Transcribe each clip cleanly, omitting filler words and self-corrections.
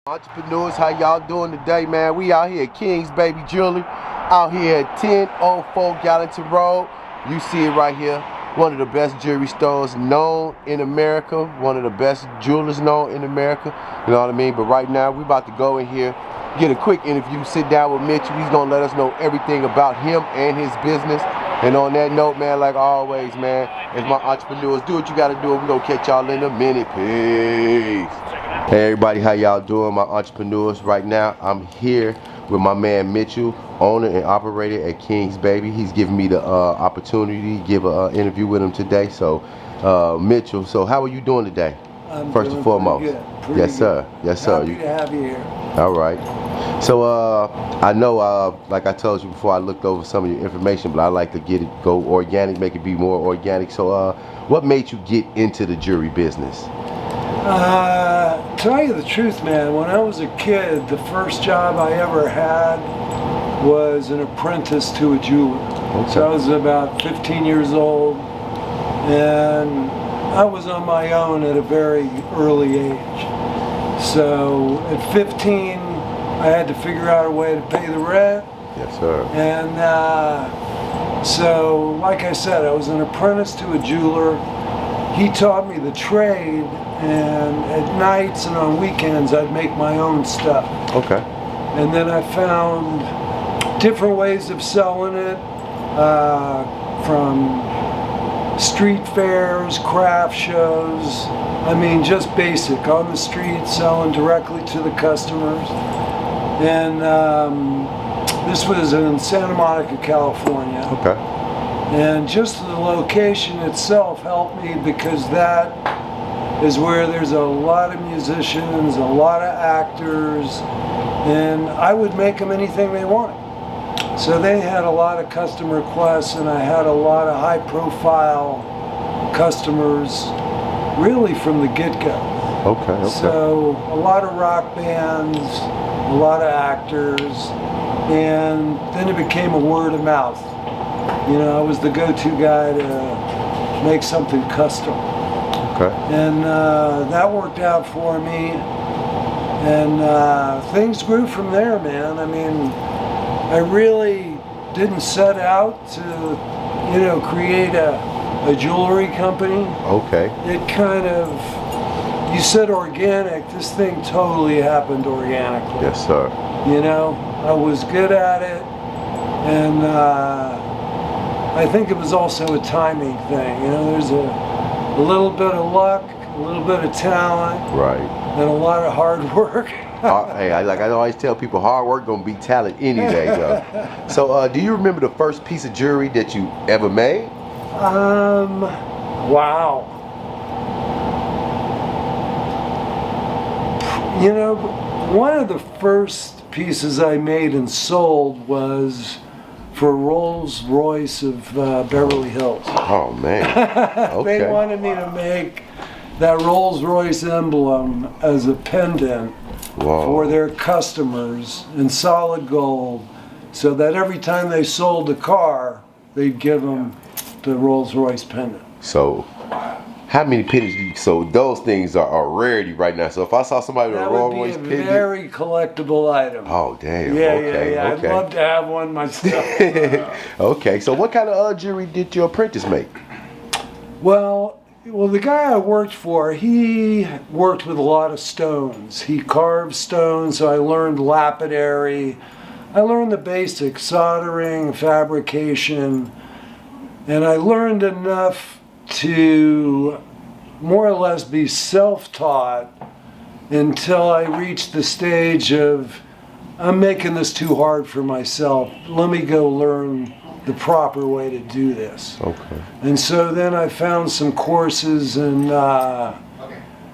Entrepreneurs, how y'all doing today, man? We out here at King's Baby Jewelry, out here at 1004 Gallatin Road. You see it right here. One of the best jewelry stores known in America. One of the best jewelers known in America. You know what I mean? But right now, we about to go in here, get a quick interview, sit down with Mtichell. He's gonna let us know everything about him and his business. And on that note, man, like always, man, as my entrepreneurs, do what you gotta do. We're gonna catch y'all in a minute. Peace. Hey everybody, how y'all doing, my entrepreneurs? Right now, I'm here with my man Mtichell, owner and operator at King's Baby. He's giving me the opportunity to give an interview with him today. So, Mtichell, so how are you doing today? I'm First and foremost. pretty Yes, sir. good. Yes, sir. Happy to have you here. All right. So, I know, like I told you before, I looked over some of your information, but I like to go organic, make it be more organic. So, what made you get into the jewelry business? Tell you the truth, man, when I was a kid, the first job I ever had was an apprentice to a jeweler. Okay. So I was about 15 years old, and I was on my own at a very early age. So at 15, I had to figure out a way to pay the rent. Yes, sir. And so, like I said, I was an apprentice to a jeweler. He taught me the trade, and at nights and on weekends I'd make my own stuff. Okay. And then I found different ways of selling it, from street fairs, craft shows, I mean just basic, on the street, selling directly to the customers. And this was in Santa Monica, California. Okay. And just the location itself helped me, because that is where there's a lot of musicians, a lot of actors, and I would make them anything they wanted. So they had a lot of custom requests, and I had a lot of high-profile customers, really from the get-go. Okay, okay. So a lot of rock bands, a lot of actors, and then it became a word of mouth. You know, I was the go-to guy to make something custom. Okay. And that worked out for me. And things grew from there, man. I mean, I really didn't set out to, you know, create a jewelry company. Okay. It kind of, you said organic, this thing totally happened organically. Yes, sir. You know, I was good at it, and I think it was also a timing thing. You know, there's a little bit of luck, a little bit of talent, Right. and a lot of hard work. Hey, I always tell people, hard work gonna beat talent any day, though. So, do you remember the first piece of jewelry that you ever made? Wow. You know, one of the first pieces I made and sold was for Rolls-Royce of Beverly Hills. Oh man. Okay. They wanted me to make that Rolls-Royce emblem as a pendant. Whoa. For their customers in solid gold, so that every time they sold a car, they'd give them the Rolls-Royce pendant. So, how many pendants do you? So those things are a rarity right now. So if I saw somebody with a Rolls-Royce That would pendant, be a very collectible item. oh damn. Yeah, Okay. yeah. Okay. I'd love to have one myself. Okay. So what kind of jewelry did your apprentice make? Well, the guy I worked for, he worked with a lot of stones. He carved stones, so I learned lapidary. I learned the basics, soldering, fabrication, and I learned enough to more or less be self-taught until I reached the stage of, I'm making this too hard for myself. Let me go learn the proper way to do this. Okay. And so then I found some courses, and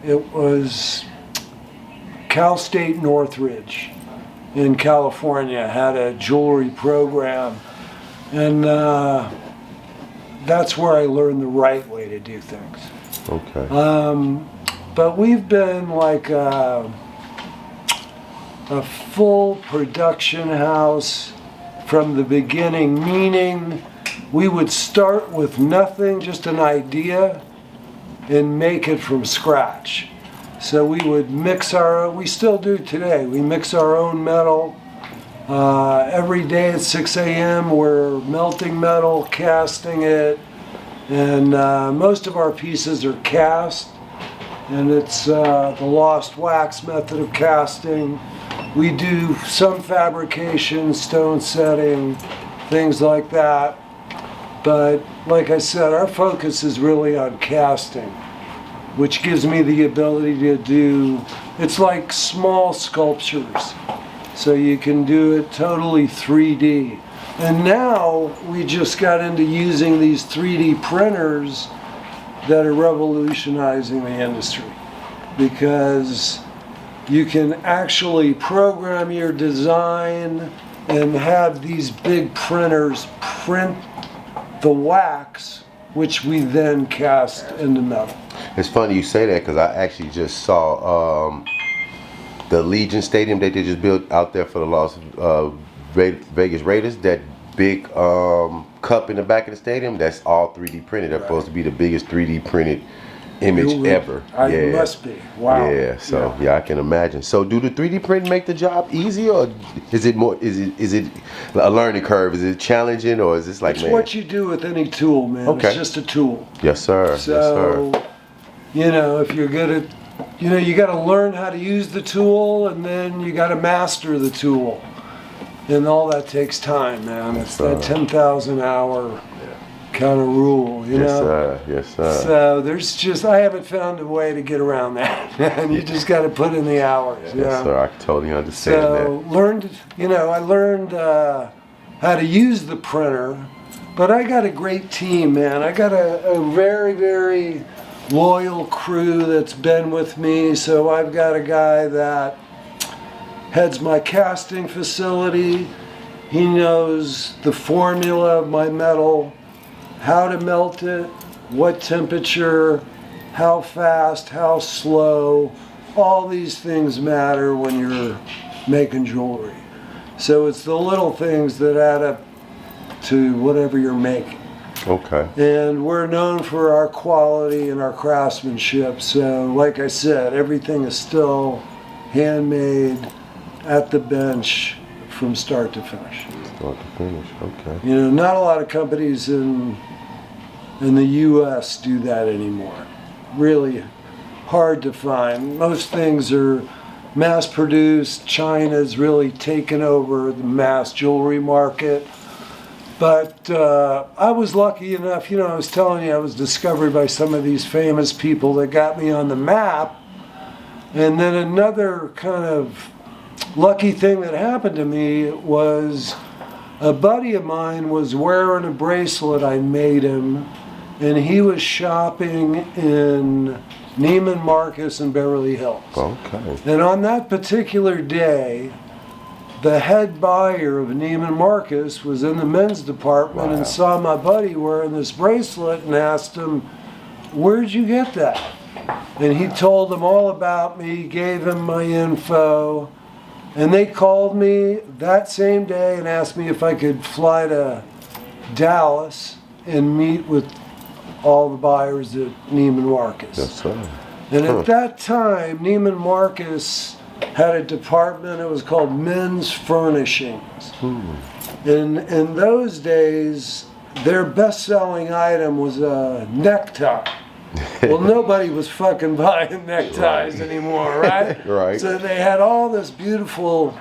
it was Cal State Northridge in California had a jewelry program, and that's where I learned the right way to do things. Okay. But we've been like a full production house from the beginning, meaning we would start with nothing, just an idea, and make it from scratch. So we would mix we still do today, we mix our own metal. Every day at 6 a.m. we're melting metal, casting it, and most of our pieces are cast, and it's the lost wax method of casting. We do some fabrication, stone setting, things like that, but like I said, our focus is really on casting, which gives me the ability to do, it's like small sculptures. So you can do it totally 3D. And now we just got into using these 3D printers that are revolutionizing the industry, because you can actually program your design and have these big printers print the wax, which we then cast into metal. It's funny you say that, because I actually just saw the Legion Stadium that they just built out there for the Las Vegas Raiders. That big cup in the back of the stadium, that's all 3D printed. That's supposed to be the biggest 3D printed image ever. It must be. Wow. Yeah. So yeah, I can imagine. So do the 3D print make the job easy, or is it more? Is it a learning curve? Is it challenging, or is this like? It's what you do with any tool, man. Okay. It's just a tool. Yes, sir. So, yes, sir. You know, if you're good at, you know, you got to learn how to use the tool, and then you got to master the tool, and all that takes time, man. It's that 10,000 hour kind of rule, you know. Sir. Yes, sir. So there's just, I haven't found a way to get around that, man. You just got to put in the hours. Yes, sir. I totally understand that. I learned how to use the printer, but I got a great team, man. I got a very, very loyal crew that's been with me. So I've got a guy that heads my casting facility. He knows the formula of my metal, how to melt it, what temperature, how fast, how slow. All these things matter when you're making jewelry. So it's the little things that add up to whatever you're making. Okay. And we're known for our quality and our craftsmanship. So like I said, everything is still handmade at the bench from start to finish. Start to finish, okay. You know, not a lot of companies in the U.S. do that anymore. Really hard to find. Most things are mass produced. China's really taken over the mass jewelry market. But I was lucky enough, you know, I was telling you, I was discovered by some of these famous people that got me on the map. And then another kind of lucky thing that happened to me was a buddy of mine was wearing a bracelet I made him, and he was shopping in Neiman Marcus in Beverly Hills. Okay. And on that particular day, the head buyer of Neiman Marcus was in the men's department and saw my buddy wearing this bracelet and asked him, "Where'd you get that?" And he told him all about me, gave him my info, and they called me that same day and asked me if I could fly to Dallas and meet with all the buyers at Neiman Marcus. Yes, sir. And at that time, Neiman Marcus had a department, it was called Men's Furnishings. In those days, their best-selling item was a necktie. Well, nobody was fucking buying neckties anymore, right? Right. So they had all this beautiful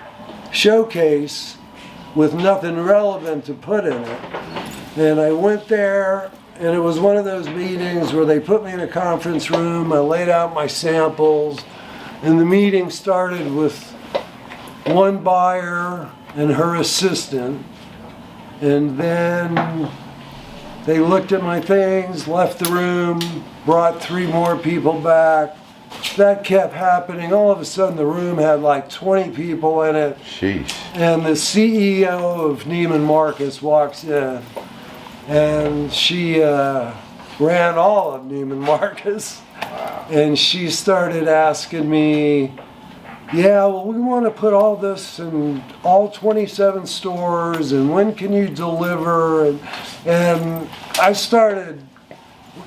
showcase with nothing relevant to put in it. And I went there, and it was one of those meetings where they put me in a conference room, I laid out my samples, and the meeting started with one buyer and her assistant, and then they looked at my things, left the room, brought 3 more people back. That kept happening. All of a sudden the room had like 20 people in it. Sheesh. And the CEO of Neiman Marcus walks in, and she ran all of Neiman Marcus. And she started asking me, yeah, well, we want to put all this in all 27 stores, and when can you deliver? And I started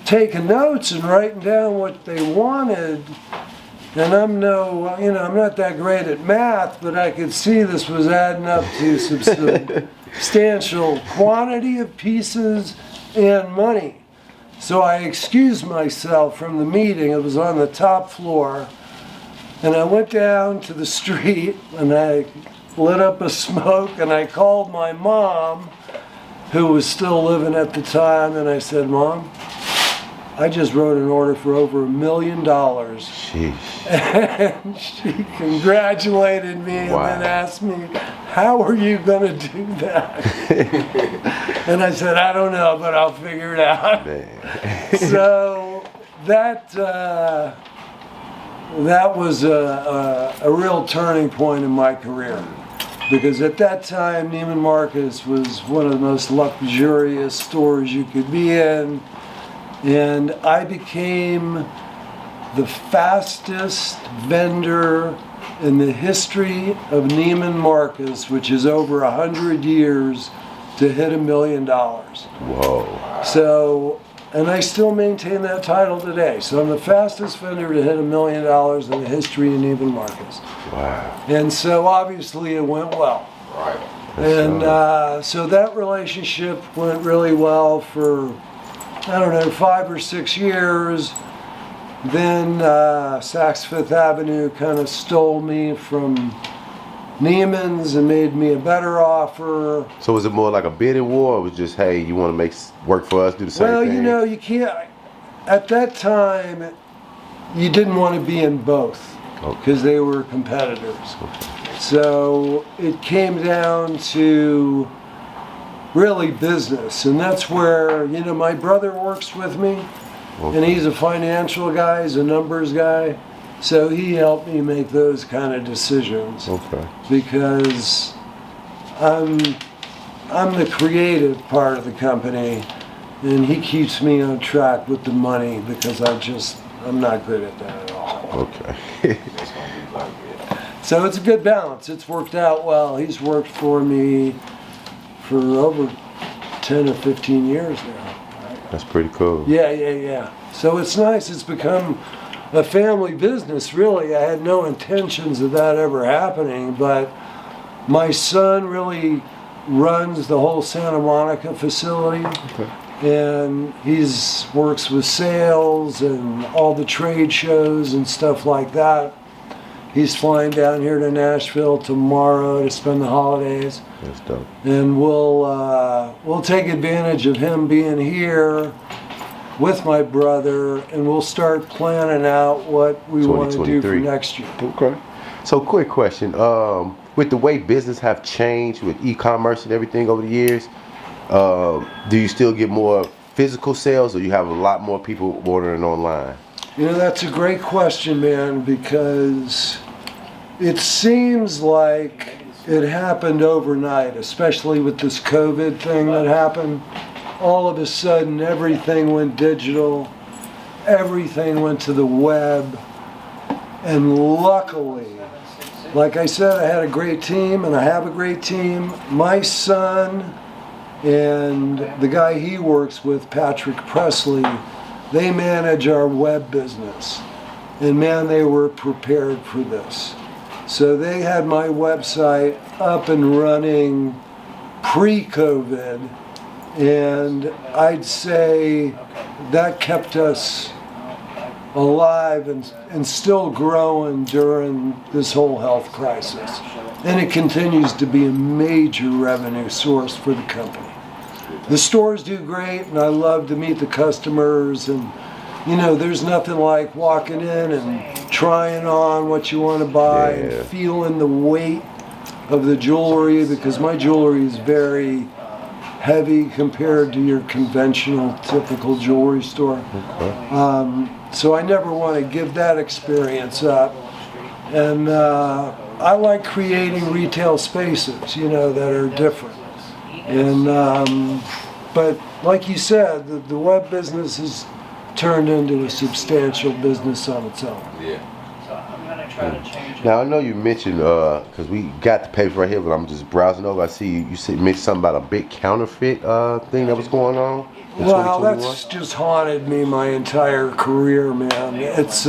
taking notes and writing down what they wanted. And I'm I'm not that great at math, but I could see this was adding up to substantial quantity of pieces and money. So I excused myself from the meeting. It was on the top floor. And I went down to the street and I lit up a smoke and I called my mom, who was still living at the time, and I said, "Mom, I just wrote an order for over $1 million." Sheesh. And she congratulated me and then asked me, "How are you going to do that?" And I said, "I don't know, but I'll figure it out." So that was a real turning point in my career. Because at that time, Neiman Marcus was one of the most luxurious stores you could be in. And I became the fastest vendor in the history of Neiman Marcus, which is over 100 years, to hit $1 million. Whoa. So, and I still maintain that title today. So I'm the fastest vendor to hit $1 million in the history of Neiman Marcus. Wow. And so obviously it went well. Right. And so that relationship went really well for, I don't know, 5 or 6 years. Then Saks Fifth Avenue kind of stole me from Neiman's and made me a better offer. So was it more like a bidding war, or was it just, hey, you want to make work for us, do the same thing? Well, you know, you can't, at that time, you didn't want to be in both because they were competitors. So it came down to really business, and that's where, you know, my brother works with me, and he's a financial guy, he's a numbers guy. So he helped me make those kind of decisions. Okay. Because I'm the creative part of the company, and he keeps me on track with the money because I'm not good at that at all. Okay. So it's a good balance. It's worked out well. He's worked for me for over 10 or 15 years now. That's pretty cool. Yeah. So it's nice. It's become a family business, really. I had no intentions of that ever happening, but my son really runs the whole Santa Monica facility. Okay. And he works with sales and all the trade shows and stuff like that. He's flying down here to Nashville tomorrow to spend the holidays. That's dope. And we'll take advantage of him being here with my brother, and we'll start planning out what we want to do for next year. Okay. So quick question. With the way business have changed with e-commerce and everything over the years, do you still get more physical sales, or you have a lot more people ordering online? You know, that's a great question, man, because it seems like it happened overnight, especially with this COVID thing that happened. All of a sudden, everything went digital, everything went to the web, and luckily, like I said, I had a great team, and I have a great team. My son and the guy he works with, Patrick Presley, they manage our web business. And man, they were prepared for this. So they had my website up and running pre-COVID, and I'd say that kept us alive and still growing during this whole health crisis. And it continues to be a major revenue source for the company. The stores do great, and I love to meet the customers, and you know, there's nothing like walking in and trying on what you want to buy and feeling the weight of the jewelry, because my jewelry is very heavy compared to your conventional, typical jewelry store. Okay. So I never want to give that experience up. And I like creating retail spaces, you know, that are different. And but like you said, the web business has turned into a substantial business on its own. Yeah. Now I know you mentioned, because we got the paper right here, but I'm just browsing over. I see you mentioned something about a big counterfeit thing that was going on in Well, 2021? that's just haunted me my entire career, man. It's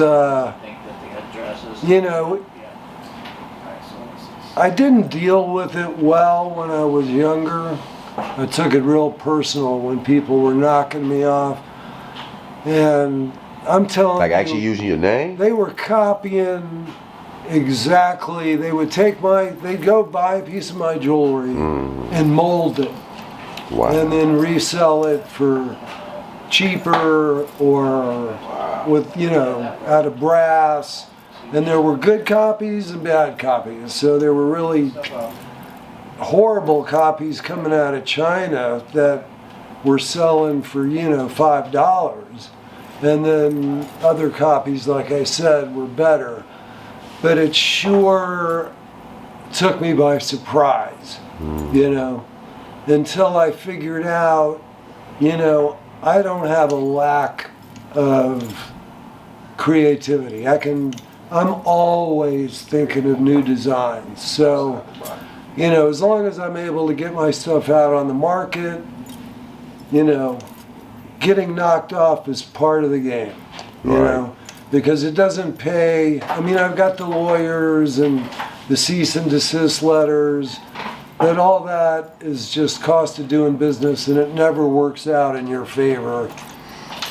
you know, I didn't deal with it well when I was younger. I took it real personal when people were knocking me off. And I'm telling Like you, actually using your name? they were copying exactly. They would take they'd go buy a piece of my jewelry and mold it. Wow. And then resell it for cheaper or with, you know, out of brass. And there were good copies and bad copies. So there were really horrible copies coming out of China that were selling for, you know, $5. And then other copies, like I said, were better. But it sure took me by surprise, you know, until I figured out, you know, I don't have a lack of creativity. I'm always thinking of new designs. So, you know, as long as I'm able to get my stuff out on the market, you know, getting knocked off is part of the game, you know, because it doesn't pay. I mean, I've got the lawyers and the cease and desist letters, but all that is just cost of doing business, and it never works out in your favor.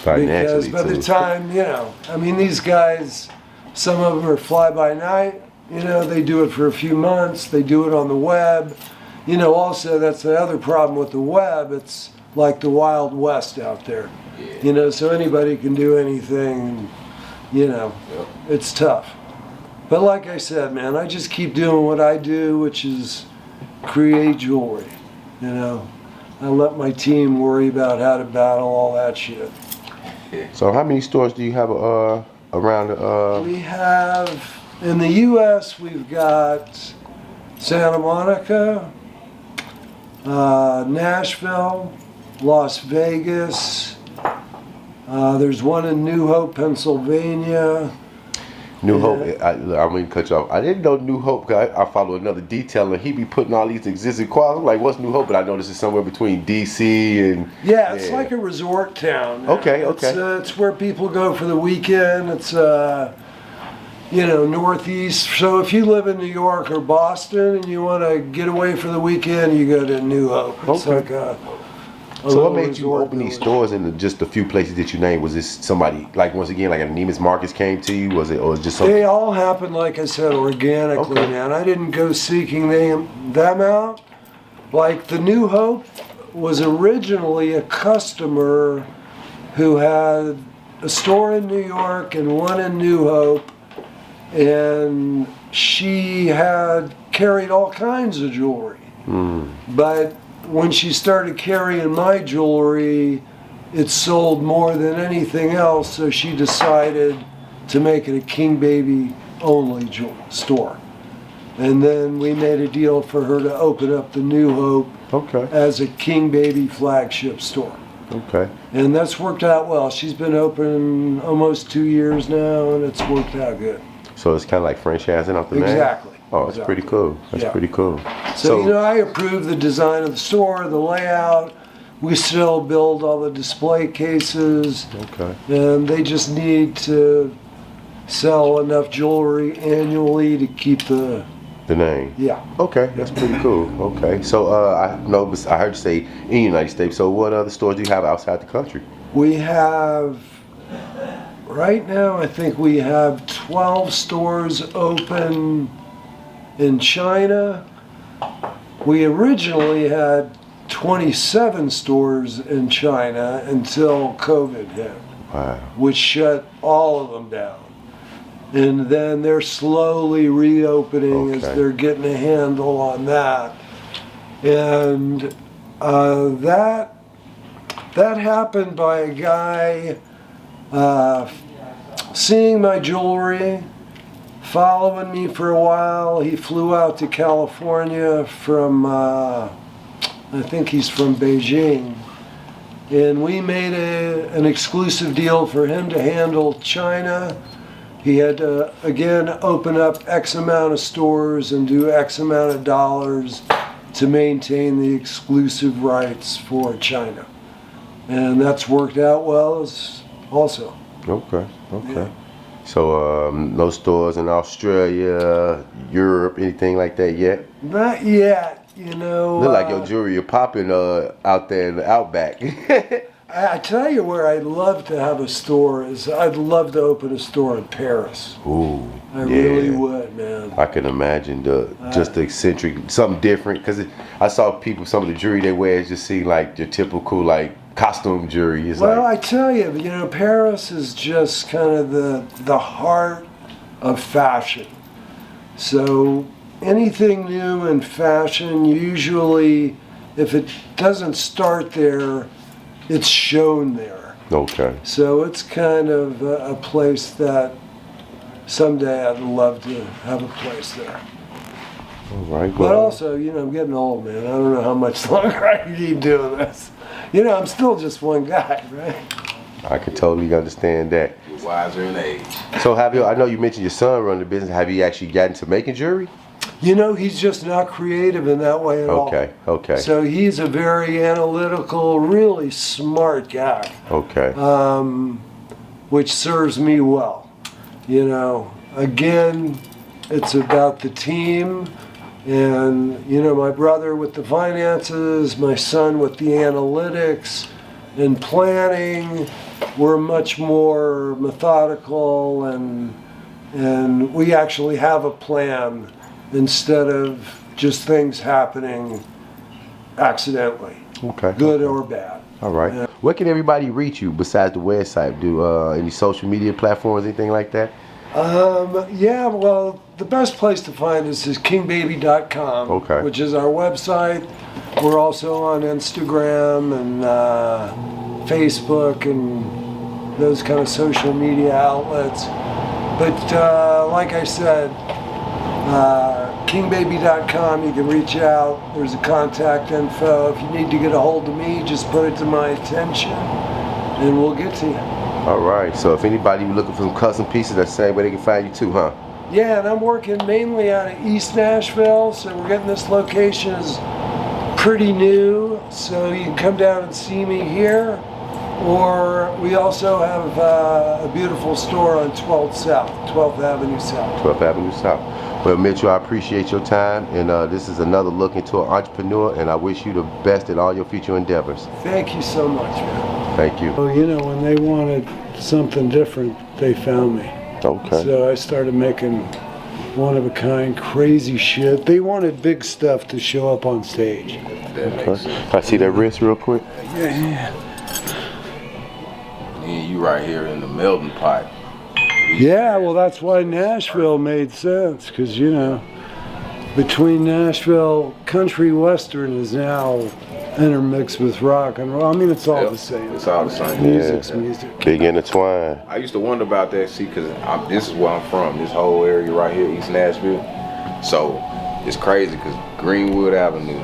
Because by the time, you know, I mean, these guys, some of them are fly-by-night, you know, they do it for a few months, they do it on the web. You know, also, that's the other problem with the web, it's like the Wild West out there. You know, so anybody can do anything, you know, it's tough. But like I said, man, I just keep doing what I do, which is create jewelry, you know. I let my team worry about how to battle all that shit. So how many stores do you have around? We have, in the U.S., we've got Santa Monica, Nashville, Las Vegas. There's one in New Hope, Pennsylvania. New Hope, I'm going to cut you off. I didn't know New Hope, because I follow another detailer. He be putting all these existing qualities. I'm like, what's New Hope? But I know this is somewhere between D.C. and... Yeah, it's like a resort town. Okay. It's where people go for the weekend. It's, you know, Northeast. So if you live in New York or Boston and you want to get away for the weekend, you go to New Hope. It's like a So what made you open these stores in just a few places that you named? Was this somebody, like, once again, like a Neiman's Marcus came to you? Was it, or was it just something? They all happened, like I said, organically, man. I didn't go seeking them out. Like, the New Hope was originally a customer who had a store in New York and one in New Hope, and she had carried all kinds of jewelry. But when she started carrying my jewelry, it sold more than anything else, so she decided to make it a King Baby only store. And then we made a deal for her to open up the New Hope as a King Baby flagship store. And that's worked out well. She's been open almost 2 years now, and it's worked out good. So it's kind of like franchising off the name? Exactly. Oh, that's pretty cool. That's pretty cool. So, you know, I approve the design of the store, the layout. We still build all the display cases. And they just need to sell enough jewelry annually to keep the name. Okay, that's pretty cool. Okay. So I heard you say in the United States. So what other stores do you have outside the country? We have, right now, I think we have 12 stores open in China. We originally had 27 stores in China until COVID hit, which shut all of them down. And then they're slowly reopening as they're getting a handle on that. And that happened by a guy seeing my jewelry, following me for a while. He flew out to California from, I think he's from Beijing. And we made an exclusive deal for him to handle China. He had to, again, open up X amount of stores and do X amount of dollars to maintain the exclusive rights for China. And that's worked out well also. Okay. So no stores in Australia, Europe, anything like that yet? Not yet, you know. Look like your jewelry are popping out there in the outback. I tell you where I'd love to have a store is I'd love to open a store in Paris. Ooh, I really would, man. I can imagine just the eccentric, something different. Because I saw people, some of the jewelry they wear just seem like your typical like costume jewelry. It's well, like, I tell you, Paris is just kind of the heart of fashion. So anything new in fashion, usually, if it doesn't start there, it's shown there. okay. So it's kind of a place that someday I'd love to have a place there. All right. But also, I'm getting old, man. I don't know how much longer I can keep doing this. I'm still just one guy, right? I can totally understand that. You're wiser in age. So I know you mentioned your son running the business. Have you actually gotten to making jewelry? He's just not creative in that way at all. Okay. So he's a very analytical, really smart guy. Okay. Which serves me well. Again, it's about the team. And, my brother with the finances, my son with the analytics and planning. We're much more methodical and we actually have a plan instead of just things happening accidentally. Okay. Good or bad. All right. Where can everybody reach you besides the website? Do any social media platforms, anything like that? Yeah, well, the best place to find us is kingbaby.com, okay, which is our website. We're also on Instagram and Facebook and those kind of social media outlets. But like I said, kingbaby.com, you can reach out. There's a contact info. If you need to get a hold of me, just put it to my attention and we'll get to you. All right, so if anybody looking for some custom pieces, that's the same way they can find you too, huh? Yeah, and I'm working mainly out of East Nashville, so we're getting this location is pretty new, so you can come down and see me here, or we also have a beautiful store on 12th Avenue South. 12th Avenue South. Well, Mitchell, I appreciate your time, and this is another look into an entrepreneur, and I wish you the best in all your future endeavors. Thank you so much, man. Thank you. Well, when they wanted something different, they found me. Okay. So I started making one-of-a-kind, crazy shit. They wanted big stuff to show up on stage. Okay. Can I see that wrist real quick? Yeah. And you right here in the melting pot. Yeah, well, that's why Nashville made sense, because, between Nashville, country western is now intermixed with rock and roll. I mean, it's all the same. It's all the same. Music's music. Big intertwined. I used to wonder about that, see, because this is where I'm from, this whole area right here, East Nashville. So it's crazy because Greenwood Avenue,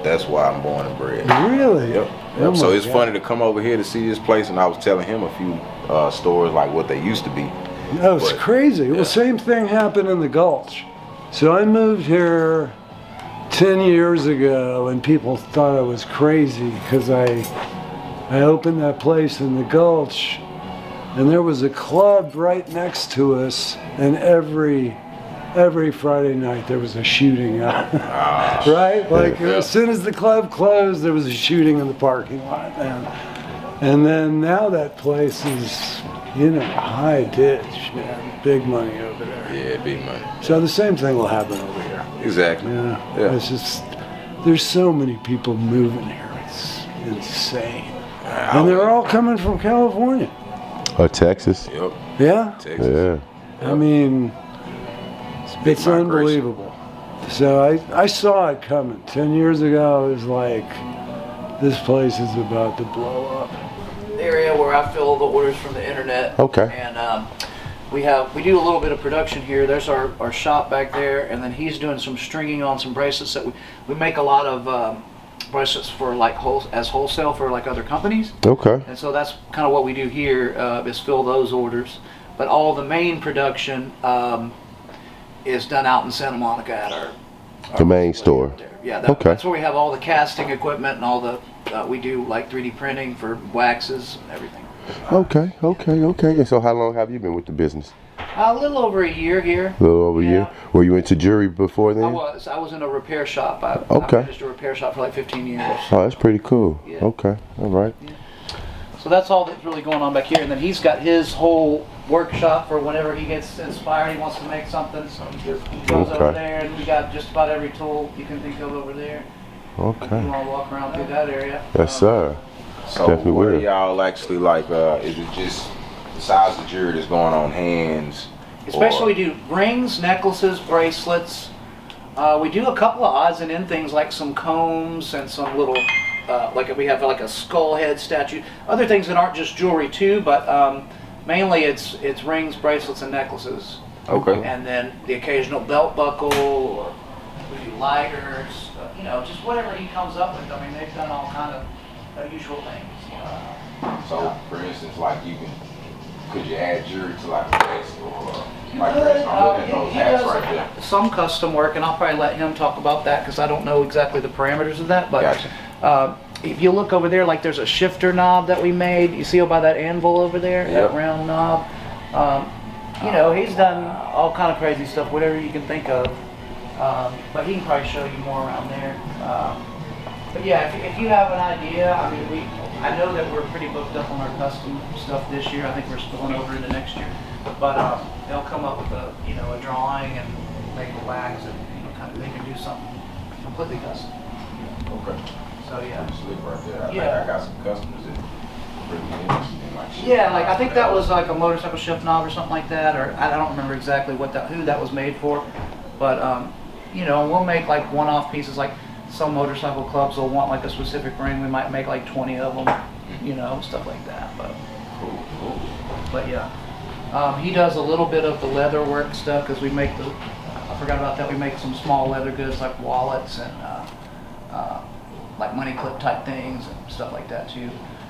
that's where I'm born and bred. Really? Yep. Oh So it's God. funny to come over here to see this place, and I was telling him a few stories like what they used to be. No, it's But, crazy. yeah. Well, same thing happened in the Gulch. So I moved here 10 years ago, and people thought I was crazy because I opened that place in the Gulch, and there was a club right next to us, and every Friday night there was a shooting out. Right? Like as soon as the club closed, there was a shooting in the parking lot, man. And then now that place is, high ditch, man. Big money over there. Yeah, big money. So the same thing will happen over here. Exactly. Yeah. It's just, there's so many people moving here. It's insane. And they're all coming from California. Or Texas. Yep. Yeah? Texas. Yeah. I mean, it's migration. unbelievable. So I saw it coming. 10 years ago, I was like, this place is about to blow up. Area where I fill the orders from the internet. Okay. And we do a little bit of production here. There's our shop back there, and then he's doing some stringing on some bracelets that we make a lot of bracelets for like wholesale for like other companies. Okay. And so that's kind of what we do here is fill those orders. But all the main production is done out in Santa Monica at our main store. there. Yeah, Okay. that's where we have all the casting equipment and all the we do like 3D printing for waxes and everything. Okay. And so how long have you been with the business? A little over a year here. A little over a Yeah. year. Were you into jewelry before then? I was in a repair shop. I Okay. managed a repair shop for like 15 years. Oh, that's pretty cool. Yeah. Okay, all right. Yeah. So that's all that's really going on back here. And then he's got his whole workshop for whenever he gets inspired, he wants to make something. He goes over there, and we got just about every tool you can think of over there. Okay. You want to walk around through that area. Yes, sir. So Definitely what will. do y'all actually like? Is it just the size of jewelry that's going on hands? Especially we do rings, necklaces, bracelets. We do a couple of odds and end things like some combs and some little, like we have like a skull head statue. Other things that aren't just jewelry too, but mainly it's rings, bracelets, and necklaces. Okay. And then the occasional belt buckle, or we do lighters. You know, just whatever he comes up with. I mean, they've done all kind of unusual things. So, for instance, like could you add jewelry to like a vest or like for instance, I'm looking at those He hats does right there. some custom work, and I'll probably let him talk about that because I don't know exactly the parameters of that. But Gotcha. if you look over there, like there's a shifter knob that we made. You see by that anvil over there, Yep. that round knob. You know, he's done all kind of crazy stuff, whatever you can think of. But he can probably show you more around there. But yeah, if you have an idea, I mean, I know that we're pretty booked up on our custom stuff this year. I think we're spilling over into next year. But they'll come up with a drawing and make the wax, and kind of they can do something completely custom. Okay. So yeah. Slick right there. I think Yeah. I got some customers that really interested in like shit. Yeah, like I think that was like a motorcycle shift knob or something like that, or I don't remember exactly who that was made for. But we'll make like one-off pieces. Like some motorcycle clubs will want like a specific ring. We might make like 20 of them, stuff like that. But yeah, he does a little bit of the leather work stuff because we make I forgot about that. We make some small leather goods like wallets and like money clip type things and stuff like that too.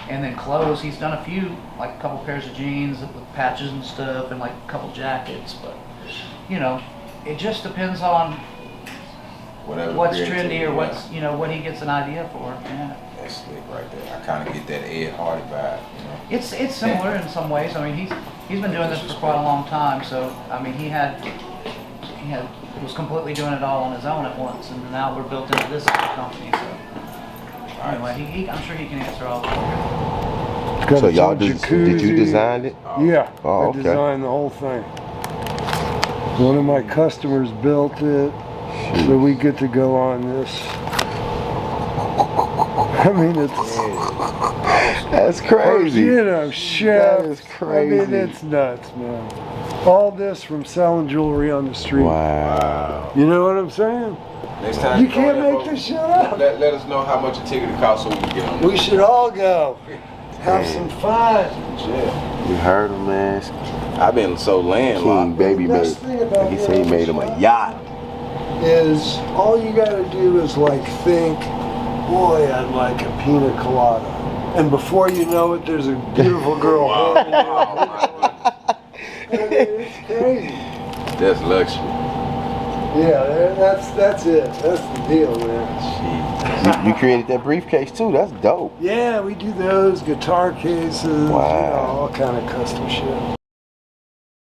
And then clothes, he's done a few, like a couple pairs of jeans with patches and stuff, and like a couple jackets. But it just depends on Whatever what's creativity, trendy or yeah. what he gets an idea for. Yeah. That's slick right there. I kind of get that Ed Hardy vibe, It's similar in some ways. I mean, he's been doing this for quite a long time. So I mean, he was completely doing it all on his own at once, and now we're built into this company. So anyway, I'm sure he can answer all the questions. Got So its y'all own did you jacuzzi. design it? Yeah, Oh, I okay. designed the whole thing. One of my customers built it, so we get to go on this. I mean, That's crazy. chef. That is crazy. I mean, it's nuts, man. All this from selling jewelry on the street. Wow. You know what I'm saying? Next time You go can't there, make folks, this shit up. Let us know how much a ticket costs so we can get on. We should all go. Have Dang. some fun. Yeah. You heard him, man. I've been so King landlocked. Baby The made. best thing about Like he said, he made him a yacht. Is all you gotta do is like think, boy, I'd like a pina colada. And before you know it, there's a beautiful girl handing you a I mean, it's crazy. That's luxury. Yeah, that's it. That's the deal, man. You created that briefcase too. That's dope. Yeah, we do those, guitar cases, Wow. all kind of custom shit.